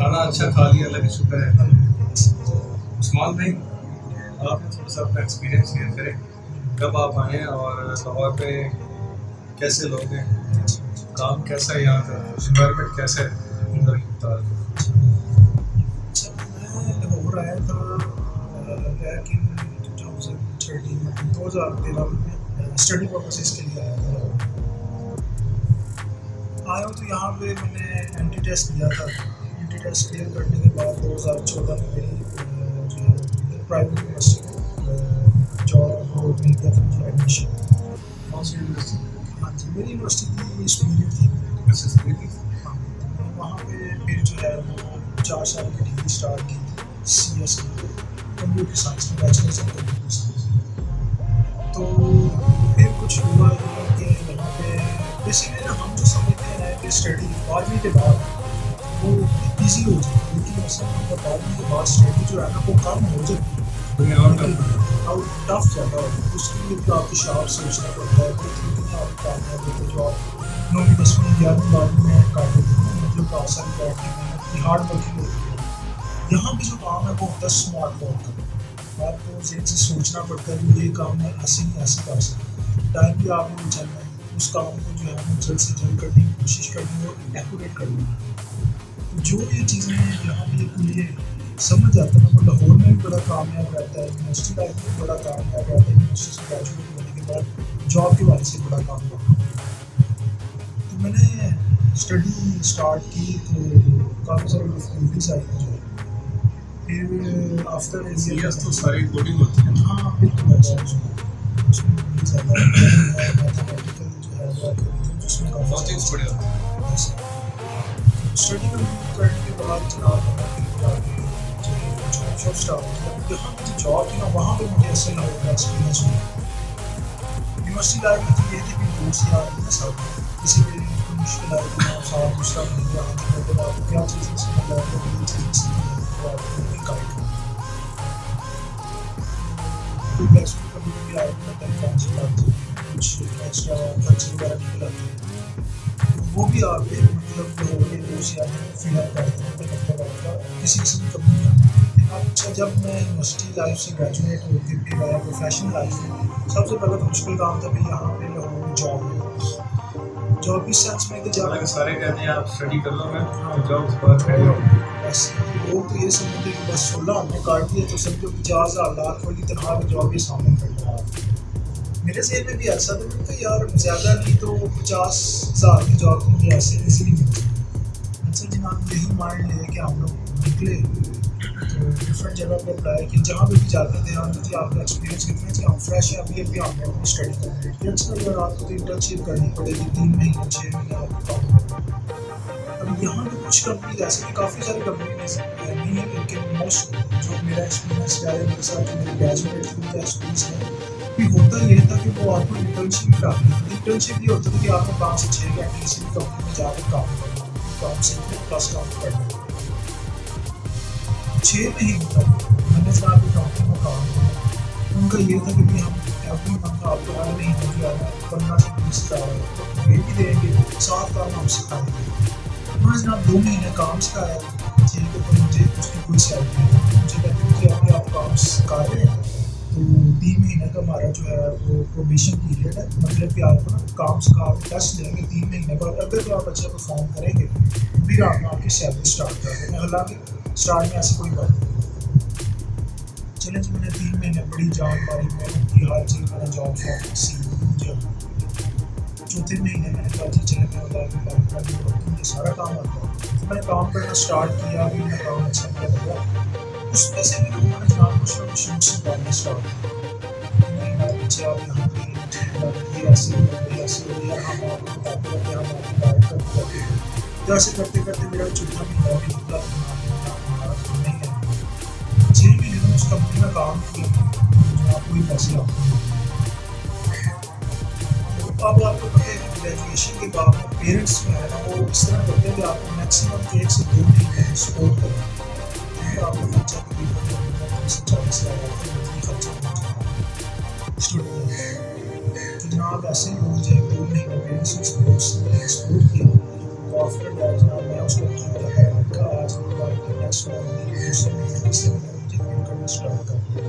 खाना अच्छा खा लिया, अल्लाह का शुक्र है। उस्मान भाई, आप थोड़ा सा अपना एक्सपीरियंस शेयर करें, कब आप आए हैं और लाहौर पे कैसे लोग हैं, काम कैसा है यहाँ का, इन्वायरमेंट कैसा है, उधर की बता दें। अच्छा, मैं लाहौर आया था बैक इन 2013 में स्टडी पर्पसेस के लिए आया था। आया हूँ तो यहाँ पे मैंने एंटी टेस्ट दिया था। एंटी टेस्ट क्लियर करने के बाद 2014 में मेरी जो है प्राइवेट यूनिवर्सिटी में जॉब हो मिल गया था मुझे एडमिशन। कौन सी यूनिवर्सिटी? हाँ जी, मेरी यूनिवर्सिटी थी स्पीड थी। अच्छा, स्पीड। हाँ, मैंने वहाँ पे फिर जो है वो 4 साल की डिग्री स्टार्ट की थी CS की, कंप्यूटर साइंस में, बैचलर्स इन कंप्यूटर साइंस। तो फिर कुछ हुआ ये कि यहाँ पे बेसिकली ना हम जो समझते हैं कि स्टडी 12वीं के बाद वो ईजी हो जाती है, लेकिन ऐसा नहीं होता। 12वीं के बाद स्टडी जो है ना वो कम हो जाती है, दुनिया और लेकिन टफ। और टफ ज़्यादा होता है। उसके लिए भी आपको शार्प सोचना पड़ता है कि कितने आप कामयाब होते जो आप 9वीं 10वीं 11वीं 12वीं में कर देते हैं, मतलब बहुत सारी बैठ की मेहनत की हार्ड वर्किंग होती है। यहाँ भी जो काम है वो होता है स्मार्ट वर्क का। आपको जेन से सोचना पड़ता है कि ये काम मैं ऐसे नहीं ऐसे कर सकता। टाइम भी आपने बचाना है, उस काम को जो है हमें जल्द से जल्द करने की कोशिश करनी है और एक्यूरेट करनी है। जो ये चीज़ें हैं यहाँ पे ये समझ आता है ना, वो लाहौर में भी बड़ा कामयाब रहता है, यूनिवर्सिटी लाइफ में बड़ा कामयाब रहता है, यूनिवर्सिटी से ग्रेजुएट होने के बाद जॉब के वाले से बड़ा कामयाब। तो मैंने स्टडी स्टार्ट की तो काफ़ी सारी डिफिकल्टीज आई मुझे। फिर आफ्टर सीएस तो सारी कोडिंग होती है। हाँ बिल्कुल ऐसा उसमें बहुत ज़्यादा मैथमेटिकल जो है वो जिसमें लॉजिक्स बड़े होते हैं। स्टडी कंप्लीट करने के बाद जनाब मैंने फिर आगे जॉब स्टार्ट किया। जहाँ मुझे जॉब थी ना वहाँ पे मुझे ऐसे लोगों का एक्सपीरियंस हुआ। यूनिवर्सिटी लाइफ में तो ये थी कि दोस्त यार हैं सब, इसीलिए कोई मुश्किल आई तो साथ दूसरा मिल गया, तो आपको क्या चीज़ें समझ आ रही है, चीज़ें सीखी तो आपको गाइड कर कोई पैसों की कभी कभी आए तो फैंसी लाते हैं, कुछ एक्स्ट्रा खर्चे वगैरह निकल आते हैं, वो भी आगे मतलब ये दोस्त यार फिल अप करते हैं, तो मतलब आपका किसी किस्म की कमी नहीं आती। अच्छा, जब मैं यूनिवर्सिटी लाइफ से ग्रेजुएट होकर फिर आया प्रोफेशनल लाइफ में, सबसे पहले तो मुश्किल काम था भाई यहाँ पे लोगों को जॉब इस सेंस में कि जब हालांकि सारे कहते हैं आप स्टडी कर लो, मैं तो जॉब से बात करें। बस लोग तो ये समझते हैं कि बस 16 हमने काट दिए तो समझो 50,000 लाख वाली तनख्वाह की जॉब ही सामने खड़ी है। मेरे जेब में भी ऐसा था, मैंने कहा यार ज़्यादा नहीं तो 50,000 की जॉब मुझे ऐसे इजीली मिलती है। अच्छा जनाब, यही माइंड ले के हम लोग निकले तो डिफरेंट जगह पर अप्लाई किया। जहाँ भी जाते थे हम जी आपका एक्सपीरियंस कितना चाहिए, हम फ्रेश हैं अभी हमने अपनी स्टडी कंप्लीट की। अच्छा यार आपको तो इंटर्नशिप करनी पड़ेगी 3 महीने 6 महीने आपको काम। अब यहाँ पे कुछ कंपनी ऐसे भी काफ़ी सारी कंपनी नहीं है, लेकिन मोस्ट जो मेरा एक्सपीरियंस रहा है मेरे साथ जो मेरे बैचमेट थे उनका एक्सपीरियंस है भी होता ये था कि वो आपको इंटर्नशिप कराते। इंटर्नशिप ये होता था कि आपको काम से 6 घंटे किसी भी कंपनी में जाकर काम करना, काम से प्लस काम करना। 6 महीने तक मैंने जहाँ पे कंपनी में काम किया, उनका ये था कि भाई हम एवरी मंथ आपको हर महीने जो है 15 से 20,000 ये भी देंगे, साथ काम हम सिखाएंगे। उन्होंने जनाब 2 महीने काम सिखाया, ठीक है, तो मुझे उसकी कोई सैलरी नहीं। मुझे कहते हैं कि अभी आप काम कर रहे हैं तो 3 महीने का हमारा जो है वो प्रोबेशन पीरियड है, मतलब कि आपको ना काम सिखा के टेस्ट लेंगे 3 महीने बाद, अगर तो आप अच्छा परफॉर्म करेंगे फिर आप आपकी सैलरी स्टार्ट कर देंगे। हालांकि स्टार्ट में ऐसी कोई बात नहीं। चले जी, मैंने 3 महीने बड़ी जान मारी, मेहनत की, हर चीज़ मैंने जॉब सी मुझे। चौथे महीने मैंने कहा जी चले मैं काम करने मुझे सारा काम आता है। तो मैंने काम करना स्टार्ट किया, अभी मैं काम अच्छा नहीं लगा। उसमें से भी लोगों ने जनाब कुछ ना कुछ मुझसे डालना स्टार्ट किया। नहीं हमारे बच्चे आप यहाँ पे ये ऐसे हो गई ऐसे हो गया, हम आपको बताते रहते हम आपको गाइड करते रहते हैं। तो ऐसे करते करते मेरा चौथा महीना भी निकला, नहीं है 6 महीने में उस कंपनी में काम किया जो आपको ही पैसे आते हैं। अब आपको पता है कि ग्रेजुएशन के बाद पेरेंट्स जो है ना वो इस तरह करते हैं कि आपको मैक्सिमम 1 से 2 महीने सपोर्ट करें, क्योंकि आपको खर्चा भी 40,000 खर्चा स्टूडेंट। तो जनाब ऐसे ही मुझे 2 महीने पेरेंट्स ने सपोर्ट किया। तो आफ्टर दैट जनाब मैं उसको था आज नेक्स्ट दूसरे महीने तीसरे महीने मुझे गेम करना स्टार्ट कर दिया।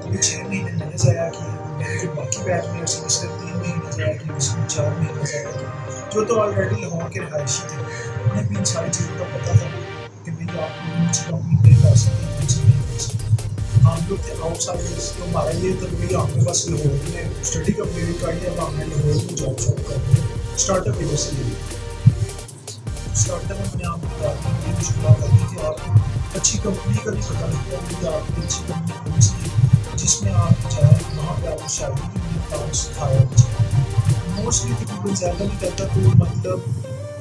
तो ये 6 महीने मैंने ज़ाया किए, मेरे जो बाकी बैचमेट्स हैं उसने 3 महीने ज़ाया किए, किसी ने 4 महीने ज़ाया किए। जो तो ऑलरेडी लाहौर के रहायशी थे, उन्हें भी इन सारी चीज़ों का पता था कि भाई आप लोग अच्छी कंपनी पे कर सकते हैं, कुछ नहीं कर सकते। हम लोग थे आउटसाइडर्स, तो हमारा ये था कि भैया हमने बस लाहौर में स्टडी कंप्लीट कर लिया, अब हमने लाहौर में जॉब करनी है। स्टार्टअप इधर से ले स्टार्टअप में मैंने आपको बता दी ये मुश्किल आती है कि आपको अच्छी कंपनी का भी पता लगता है कि आपकी अच्छी कंपनी कौन सी है जिसमें आप जाएँ, वहाँ पर आपको शायद ही काम सिखाया जाए। मोस्टली तकरीबन ज़्यादा नहीं करता, तो मतलब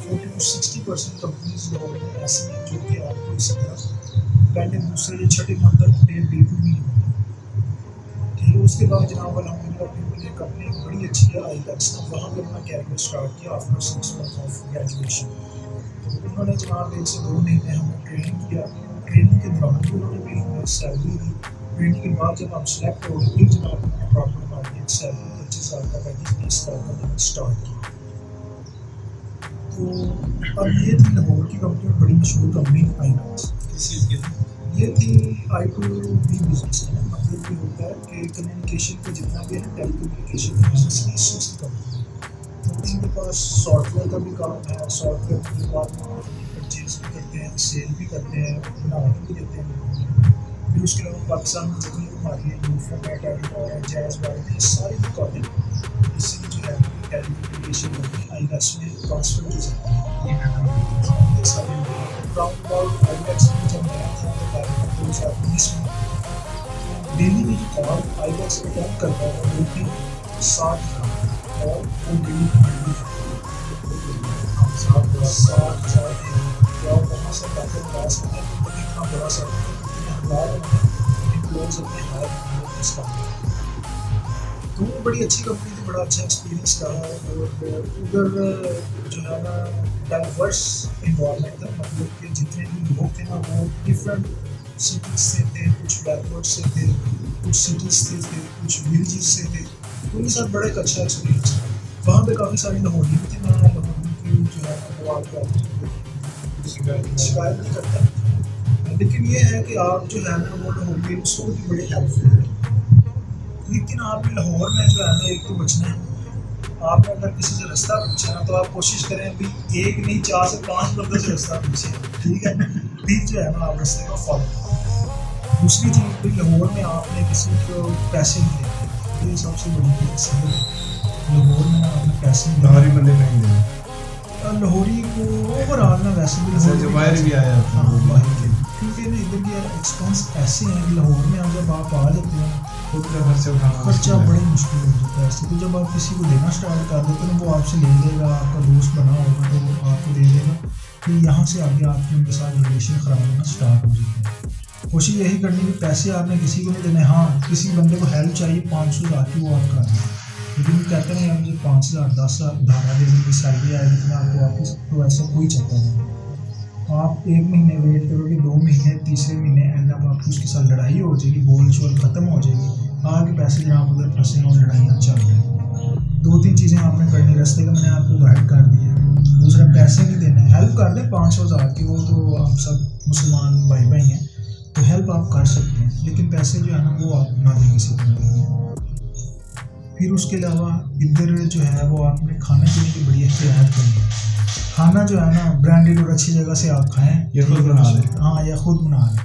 40-60% कंपनीज लाहौर में ऐसी हैं जो कि आपको इसी तरह पहले दूसरे या छठे मंथ तक डिटेल बिल्कुल नहीं होती। ठीक है, उसके बाद जनाब अल्हम्दुलिल्लाह फिर मुझे कंपनी बड़ी अच्छी है आईलेक्स ने, वहाँ पर अपना कैरियर स्टार्ट किया आफ्टर 6 मंथ ऑफ ग्रेजुएशन। तो उन्होंने जनाब 1 से 2 महीने हमें ट्रेनिंग किया, ट्रेनिंग के दौरान भी उन्होंने भी हमें सैलरी दी। ट्रेनिंग के बाद जब हम सेलेक्ट हो गए फिर जनाब उन्होंने प्रॉपर हमारी एक सैलरी 25,000 का पैकेज 20,000 का हमें स्टार्ट किया। तो अब ये थी लाहौर की कंपनी में बड़ी मशहूर कंपनी आईलेक्स। किस चीज़ की थी? ये थी I2B बिजनेस है, मतलब ये होता है कि कम्युनिकेशन का जितना भी है टेली कम्युनिकेशन बिजनेस की सिक्स कंपनी है। तो इनके पास सॉफ्टवेयर का भी काम है, सॉफ्टवेयर के बाद परचेज भी करते हैं, सेल भी करते हैं, बना भी देते हैं। फिर उसके अलावा पाकिस्तान में जितनी हमारी यूफोमेट है, जैज़ वाले ये सारी दुकानें इसी जो है टेली कम्युनिकेशन कंपनी आईलेक्स में ट्रांसफर की जाती है। ये सारे राउंड अबाउट आईलेक्स में जब मैं था तो 2019 में डेली की जो कॉल आईलेक्स में अटेंड करता था वो थी 60,000 और वो डेली हम 60,000 और वहाँ से बातें पास करते हैं तो इतना बड़ा सा एम्प्लॉयज़ अपने हायर स्टाफ। तो वो बड़ी अच्छी कंपनी थी, बड़ा अच्छा एक्सपीरियंस रहा। और उधर जो है ना डाइवर्स इन्वायरमेंट था, मतलब कि जितने भी लोग थे ना वो डिफरेंट सिटीज़ से थे, कुछ बैकवर्ड से थे, कुछ सिटीज़ से थे, कुछ विलेजेस से थे। तो उनके साथ बड़ा एक अच्छा एक्सपीरियंस था। वहाँ पे काफ़ी सारे लाहौरी भी थे, मैं लाहौरी की जो है वो आपको शिकायत नहीं करता, लेकिन ये है कि आप जो है ना वो लाहौरी उसको भी बड़े हेल्पफुल है। लेकिन आपने लाहौर में जो है ना एक तो बचना है, आपने अगर किसी से रास्ता पूछा ना तो आप कोशिश करें भी 1 नहीं 4 से 5 बंदों से रास्ता पूछें, ठीक है। फिर जो है ना आप रास्ते का फॉलो। दूसरी चीज़ भी लाहौर में आपने किसी को पैसे नहीं देते, ये सबसे बड़ी चीज़ है। लाहौर में आपने पैसे नहीं लाहौरी बंदे नहीं देते, लाहौरी को ओवरऑल ना वैसे भी जो बाहर भी आया हाँ बाहर के, क्योंकि ना इधर के एक्सपेंस ऐसे हैं कि लाहौर में जब आप आ जाते हैं खुद का खर्चा उठाना खर्चा बड़ी मुश्किल हो जाता है। ऐसे तो जब आप किसी को देना स्टार्ट कर देते हैं वो आपसे ले लेगा, आपका दोस्त बना होगा तो वो आपको दे देगा, फिर यहाँ से आगे आपके उनके साथ रिलेशन ख़राब होना स्टार्ट हो जाता है। कोशिश यही करनी कि पैसे आपने किसी को नहीं देने। हाँ, किसी बंदे को हेल्प चाहिए 500,000 की वो आप कर दें, लेकिन कहते नहीं आप मुझे 5,000 10,000 उधारा दे देंगे, सैलरी आएगी तो मैं आपको वापस, तो ऐसा कोई चक्कर नहीं। आप 1 महीने वेट करोगे, 2 महीने, तीसरे महीने एंड अप आपकी उसके साथ लड़ाई हो जाएगी, बोल चोल ख़त्म हो जाएगी, आगे पैसे जहाँ उधर फंसे और लड़ाइयाँ चल रही। 2-3 चीज़ें आपने करनी, रास्ते का मैंने आपको गाइड कर दिया। दूसरा, पैसे नहीं देने, हेल्प कर दें 500,000 की, वो तो हम सब मुसलमान भाई भाई हैं तो हेल्प आप कर सकते हैं, लेकिन पैसे जो है ना वो आप ना दें किसी को। फिर उसके अलावा इधर जो है वो आपने खाने पीने की बड़ी एहतियात करनी है। खाना जो है ना ब्रांडेड और अच्छी जगह से आप खाएँ, ये खुद बना लें। हाँ, या खुद बना लें,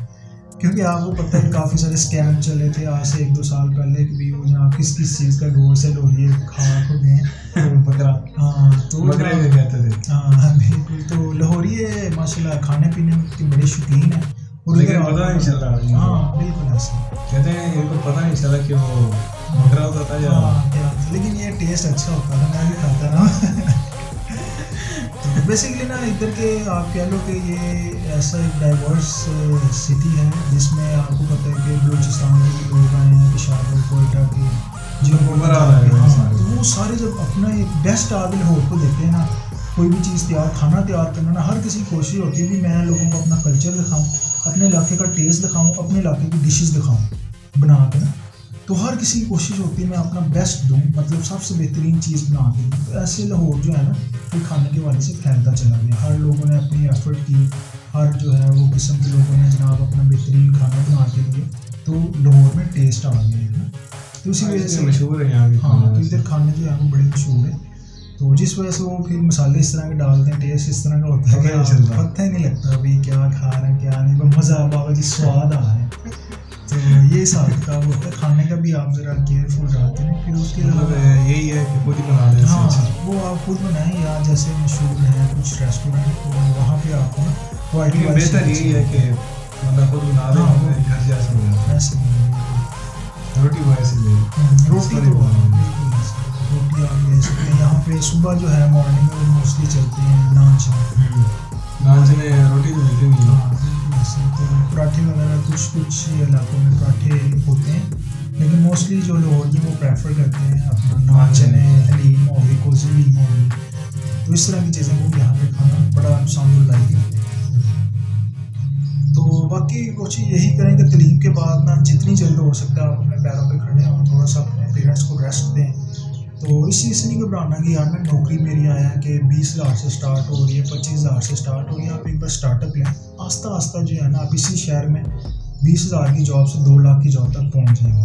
क्योंकि आपको पता है काफ़ी सारे स्कैम चले थे आज से 1-2 साल पहले कि भी वो जनाब किस चीज़ का गोल सेल हो रही है खा को दें बकरा, हाँ तो बकरे में कहते थे। हाँ बिल्कुल, तो लाहौरी है माशाल्लाह खाने पीने के बड़े शौकीन है। और लेकिन पता नहीं चल रहा। हाँ बिल्कुल ऐसा कहते हैं इनको पता नहीं चला कि वो बकरा होता था या लेकिन ये टेस्ट अच्छा होता था, मैं भी खाता ना। तो बेसिकली ना इधर के आप कह लो कि ये ऐसा एक डाइवर्स सिटी है जिसमें आपको पता है कि बलूचिस्तान के लोग आए हैं, पेशावर, कोयटा के जो ऊपर आ रहे हैं, तो वो सारे जब अपना एक बेस्ट आदिल हो को देते हैं ना, कोई भी चीज़ खाना तैयार करना ना, हर किसी की कोशिश होती है कि मैं लोगों को अपना कल्चर दिखाऊँ, अपने इलाके का टेस्ट दिखाऊँ, अपने इलाके की डिशेस दिखाऊँ बना के ना, तो हर किसी की कोशिश होती है मैं अपना बेस्ट दूँ, मतलब सबसे बेहतरीन चीज़ बना के दूँ। तो ऐसे लाहौर जो है ना फिर खाने के वाले से फैलता चला गया, हर लोगों ने अपनी एफर्ट की, हर जो है वो किस्म के लोगों ने जनाब अपना बेहतरीन खाना बना के लिए, तो लाहौर में टेस्ट आ गया है ना, तो इसी वजह से मशहूर है यहाँ की हाँ, खाना तो इधर खाने जो है वो बड़े मशहूर है। तो जिस वजह से वो फिर मसाले इस तरह के डालते हैं, टेस्ट इस तरह का होता है पता कि नहीं चलता। पता ही नहीं लगता अभी क्या खा रहे हैं क्या नहीं, बस मज़ा बाबा जी स्वाद आ रहा है। तो ये हिसाब किताब होता है, खाने का भी आप ज़रा केयरफुल रहते हैं। फिर उसके मतलब अलावा यही है कि खुद ही बना लें। हाँ, वो आप खुद बनाएं, या जैसे मशहूर है कुछ रेस्टोरेंट, तो वहाँ पे आपको ना क्वालिटी लेकिन बेहतर यही है कि मतलब खुद बना लें, हाँ, अपने घर जैसा हो जाता वैसे नहीं है। है। रोटी वो ऐसी ले रोटी तो बिल्कुल ऐसे, रोटी आप ले सकते हैं। यहाँ पे सुबह जो है मॉर्निंग में वो मोस्टली चलते हैं नान चाय, नान से रोटी तो मिलती नहीं है। हाँ बिल्कुल ऐसे। तो पराठे वगैरह कुछ इलाकों में पराठे होते हैं, लेकिन मोस्टली जो लोग हैं वो प्रेफर करते हैं अपना नान चने, हलीम हो गई, कोजी हलीम हो गई, तो इस तरह की चीज़ें वो यहाँ पे खाना बड़ा पसंद लाइक करते हैं। तो बाकी कोशिश यही करें कि तलीम के बाद ना जितनी जल्द हो सकता है आप अपने पैरों पे खड़े हों, थोड़ा सा अपने पेरेंट्स को रेस्ट दें। तो इस चीज़ से नहीं घबराना कि यार मैं नौकरी मेरी आया है कि 20,000 से स्टार्ट हो रही है, 25,000 से स्टार्ट हो रही है। आप एक बार स्टार्टअप लें, आस्ता आस्ता जो है ना आप इसी शहर में 20,000 की जॉब से 2 लाख की जॉब तक पहुँच जाएंगे।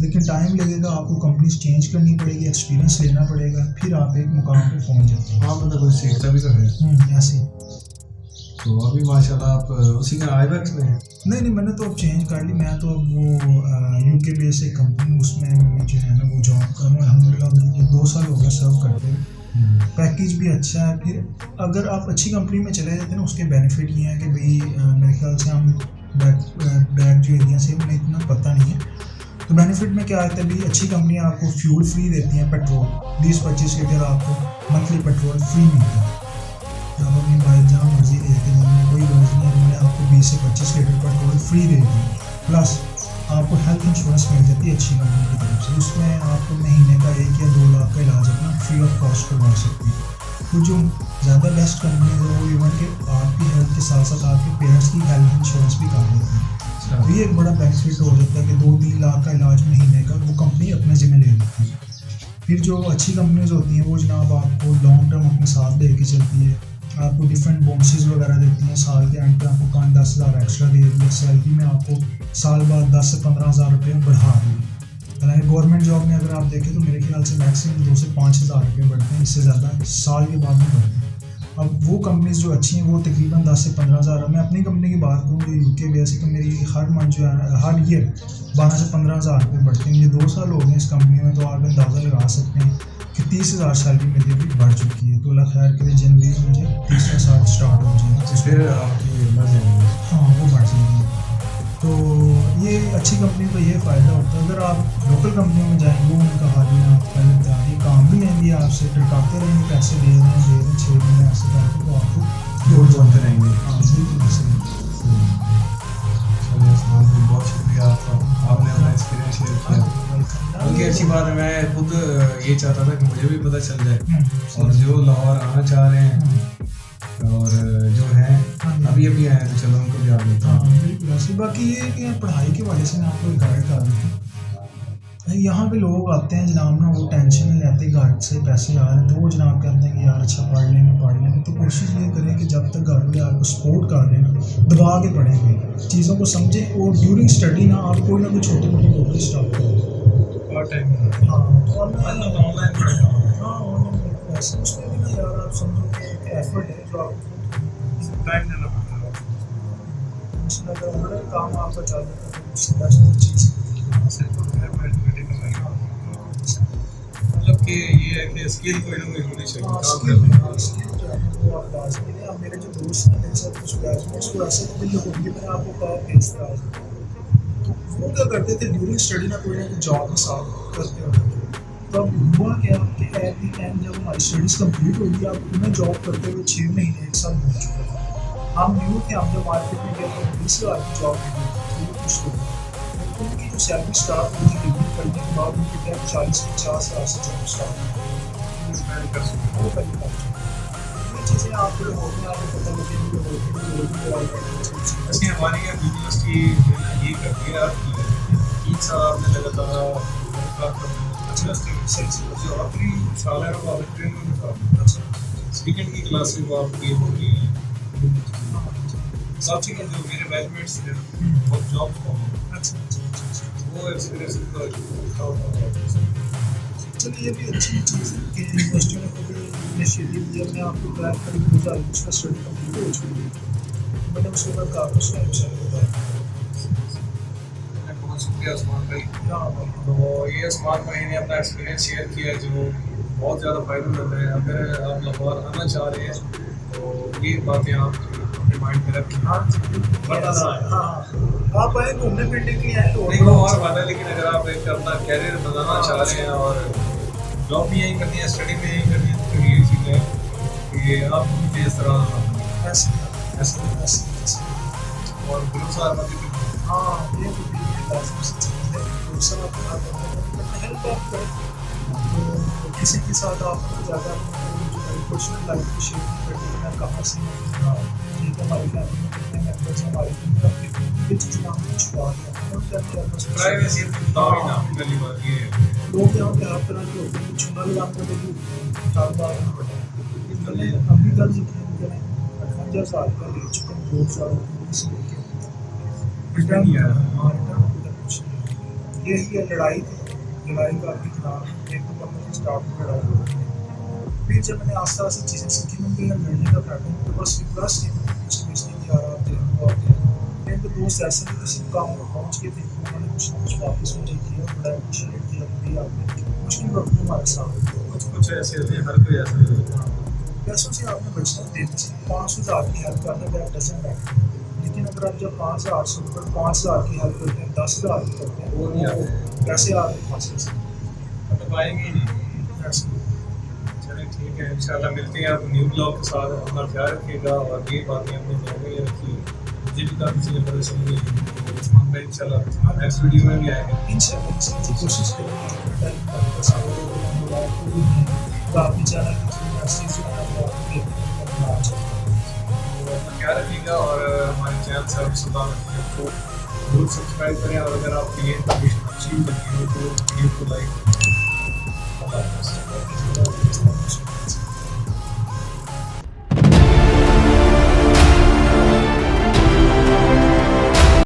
लेकिन टाइम लगेगा, आपको कंपनीज चेंज करनी पड़ेगी, एक्सपीरियंस लेना पड़ेगा, फिर आप एक मुकाम पे पहुँच जाते हैं। हाँ मतलब कोई सीखता भी तो है। ऐसे। तो अभी माशाल्लाह आप उसी का आईबैक्स में हैं। नहीं, मैंने तो अब चेंज कर ली। मैं तो अब वो यूके बेस एक कंपनी, उसमें मैं जो है ना वो जॉब कर रहा हूँ। अल्हम्दुलिल्लाह मुझे 2 साल हो गए सर्व करते हुए। पैकेज भी अच्छा है। फिर अगर आप अच्छी कंपनी में चले जाते हैं ना, उसके बेनिफिट ये हैं कि भाई मेरे ख्याल से हम बैक जो एरिया से उन्हें इतना पता नहीं है, तो बेनिफिट में क्या आता है भाई, अच्छी कंपनियाँ आपको फ्यूल फ्री देती हैं, पेट्रोल 20-25 लीटर आपको मंथली पेट्रोल फ्री मिलता है। आप अपनी बाइक जहाँ मर्जी लेते हैं, उनमें कोई गर्ज नहीं, उन्होंने आपको 20 से 25 लीटर पेट्रोल फ्री दे दी। प्लस आपको हेल्थ इंश्योरेंस मिल जाती है अच्छी कंपनी की तरफ से, उसमें आपको महीने का 1 या 2 लाख का इलाज अपना फ्री ऑफ कॉस्ट करवा सकती है। तो जो ज़्यादा बेस्ट कंपनी है वो इवन के आपकी हेल्थ के साथ साथ आपके पेरेंट्स की हेल्थ इंश्योरेंस भी कर देती है। तो ये एक बड़ा बेनिफिट हो जाता है कि 2-3 लाख का इलाज महीने का वो कंपनी अपने ज़िम्मे ले लेती है। फिर जो अच्छी कंपनीज होती हैं वो जनाब आपको लॉन्ग टर्म अपने साथ लेके चलती है, आपको डिफरेंट बोनसेस वगैरह देती हैं, साल के एंड पे आपको 5-10 हज़ार एक्स्ट्रा दे देती है, सैलरी में आपको साल बाद 10 से 15 हज़ार रुपये बढ़ा दी है। हालांकि गवर्नमेंट जॉब में अगर आप देखें तो मेरे ख्याल से मैक्सिमम 2 से 5 हज़ार रुपये बढ़ते हैं, इससे ज़्यादा साल के बाद नहीं बढ़ते हैं। अब वो कंपनीज जो अच्छी हैं वो तकरीबन 10 से 15 हज़ार। मैं अपनी कंपनी की बात करूँ जो यूके बेस है, तो मेरी हर मंथ जो है हर ईयर 12 से 15 हज़ार रुपये बढ़ते हैं। मुझे 2 साल हो गए इस कंपनी में, तो आप अंदाज़ा लगा सकते हैं कि 30 हज़ार सैलरी मेरी अभी बढ़ चुकी है। तो अल्लाह खैर करे जनवरी में मुझे 30वां साल स्टार्ट हो जाएगा, तो फिर आपकी बढ़ जाएंगे। हाँ वो बढ़ जाएगी। तो ये अच्छी कंपनी का ये फ़ायदा होता है। अगर आप लोकल कंपनियों में जाएंगे वो उनका हाल ही आप पहले तैयारी काम भी लेंगे, आपसे टरकाते रहेंगे, पैसे दे रहे हैं 6 महीने ऐसे करके, तो आपको जोड़ जोड़ते रहेंगे। हाँ बिल्कुल सही। चलिए उस्मान भाई, बहुत शुक्रिया आपका, आपने अपना एक्सपीरियंस शेयर किया। बल्कि अच्छी बात है, मैं खुद ये चाहता था कि मुझे भी पता चल जाए, और जो लाहौर आना चाह रहे हैं और जो है अभी अभी आए हैं, तो चलो उनको भी आ देता हाँ हूँ। बिल्कुल ऐसी। बाकी ये कि पढ़ाई के वजह से मैं आपको एक गाइड कर देता हूँ। यहाँ पे लोग आते हैं जनाब ना, वो टेंशन नहीं लेते घर से पैसे आ रहे हैं, तो वो जनाब कहते हैं कि यार अच्छा पढ़ लेंगे। तो कोशिश ये करें कि जब तक घर वाले आपको सपोर्ट कर रहे हैं ना, दबा के पढ़ेंगे, चीज़ों को समझें, और ड्यूरिंग स्टडी ना आप कोई ना कोई छोटी मोटी नौकरी स्टार्ट करें पार्ट टाइम। हाँ ऑनलाइन हाँ ऑनलाइन ऐसे उसमें भी ना यार आप समझो कि एक एफर्ट है जो आप टाइम देना पड़ता है। उसमें अगर ऑनलाइन काम आपका चल रहा है तो उससे बेस्ट चीज़ मतलब कि ये है कि स्किल कोई ना कोई होनी चाहिए काम स्किल करने की। स्किल जो है वो आप लाजमी है। अब मेरे जो दोस्त हैं मेरे साथ कुछ बैचमेट्स को ऐसे भी लोग होंगे, मैंने आपको कहा भेजता है, तो वो क्या करते थे ड्यूरिंग स्टडी ना कोई जॉब में साथ करते होते थे। तो अब हुआ क्या कि एट द एंड जब हमारी स्टडीज़ कंप्लीट होगी, अब उन्हें जॉब करते हुए 6 महीने 1 साल हो चुका था। हम न्यू थे, हम जब मार्केट में गए तो 20,000 की जॉब मिली, तो कुछ हो गया। उनकी जो सैलरी स्टार्ट हुई थी डिग्री करने के बाद, उनकी क्या 40-50 हज़ार से जॉब स्टार्ट हुई, कर सकते वो करनी पड़ती है। ये चीज़ें आपको होती हैं, आपको पता लगेगी हैं। ऐसे हमारी यूनिवर्सिटी ये करती है आपकी 3 साल आपने लगातार जो आखिरी साल है वो आप ट्रेनिंग में था, सेकेंड की क्लास में वो आपकी होगी। काफ़ी जो मेरे बैचमेट्स थे वो जॉब को अच्छा वो एक्सपीरियंस का चलिए ये भी अच्छी चीज़ है कि यूनिवर्सिटी ने कभी इनिशिएटिव लिया। मैं आपको ट्रैक करी 2020 का स्टडी कंप्लीट हो चुकी है। मैंने उसके बाद कागज का विषय बताया। बहुत शुक्रिया उस्मान भाई। हाँ भाई तो ये उस्मान भाई ने अपना एक्सपीरियंस शेयर किया जो बहुत ज़्यादा फ़ायदेमंद है। अगर आप लाहौर आना चाह रहे हैं तो ये बातें आप अपने माइंड में रखें। हाँ बताना है हाँ आप आए घूमने फिरने के लिए आए तो नहीं वो और बात है, लेकिन अगर आप एक अपना कैरियर बनाना चाह रहे हैं और जॉब भी यहीं करनी है, स्टडी भी यहीं करनी है, तो फिर ये चीज़ है कि आप मुझे इस तरह ऐसे ऐसे और भरोसा रखते हैं। हाँ ये तो भी लाजमी सी चीज़ है। तो सब अपना हेल्प आप करें तो किसी के साथ आप ज़्यादा पर्सनल लाइफ को शेयर नहीं करते। मैं कहाँ से ठीक है हमारी फैमिली में कितने मेम्बर्स हैं, हमारी ये चीज़ ना हम छुपा दें। प्राइवेसी बताओ ही ना, पहली बात ये है। लोग यहाँ पे हर तरह के होते हैं, कुछ उम्र लगाने के लिए चार बार नहीं पड़े। मैंने अभी कल यकीन करें 58 साल का ले चुका हूँ, 2 साल किसी के रिटर्न नहीं आया। हाँ रिटर्न अभी तक कुछ नहीं। यही है लड़ाई थी, लड़ाई का अभी नाम एक तो बंदे से स्टार्ट में लड़ाई होती है। फिर जब मैंने आस्ते आस्ते चीज़ें सीखी मुझे लड़ने का पैटर्न तो बस प्लस कुछ समझ नहीं आ रहा थे। मेरे तो दोस्त ऐसे भी किसी काम में पहुँच गए थे, उन्होंने कुछ ना कुछ वापस मुझे किया, बड़ा अप्रिशिएट किया कभी आपने मुश्किल वक्त में हमारे साथ। कुछ ऐसे होते हैं, हर कोई ऐसे होता है। पैसों से आपने बचना देना चाहिए। 5,000 की हेल्प करने का डजन बैठ, लेकिन अगर आप जब 5,000 से ऊपर 5,000 की हेल्प करते हैं, 10,000 की करते हैं, वो नहीं आते, कैसे आते फांसी से मतलब आएंगे ही नहीं। ऐसे। चलिए ठीक है, इंशाल्लाह मिलते हैं आप न्यू ब्लॉग के साथ। अपना ख्याल रखिएगा और ये बातें अपने ध्यान में रखिए। मुझे भी काफ़ी चीज़ें पता चली हैं। उस्मान भाई इंशाल्लाह नेक्स्ट वीडियो में भी आएंगे। इंशाल्लाह कोशिश करेंगे टाइम का साथ तो आप भी जाना कि थोड़ी ऐसी सुना तो अपना ख्याल रखिएगा और हमारे चैनल से आप सुना तो जरूर सब्सक्राइब करें। और अगर आपको ये इन्फॉर्मेशन अच्छी लगी हो तो वीडियो को लाइक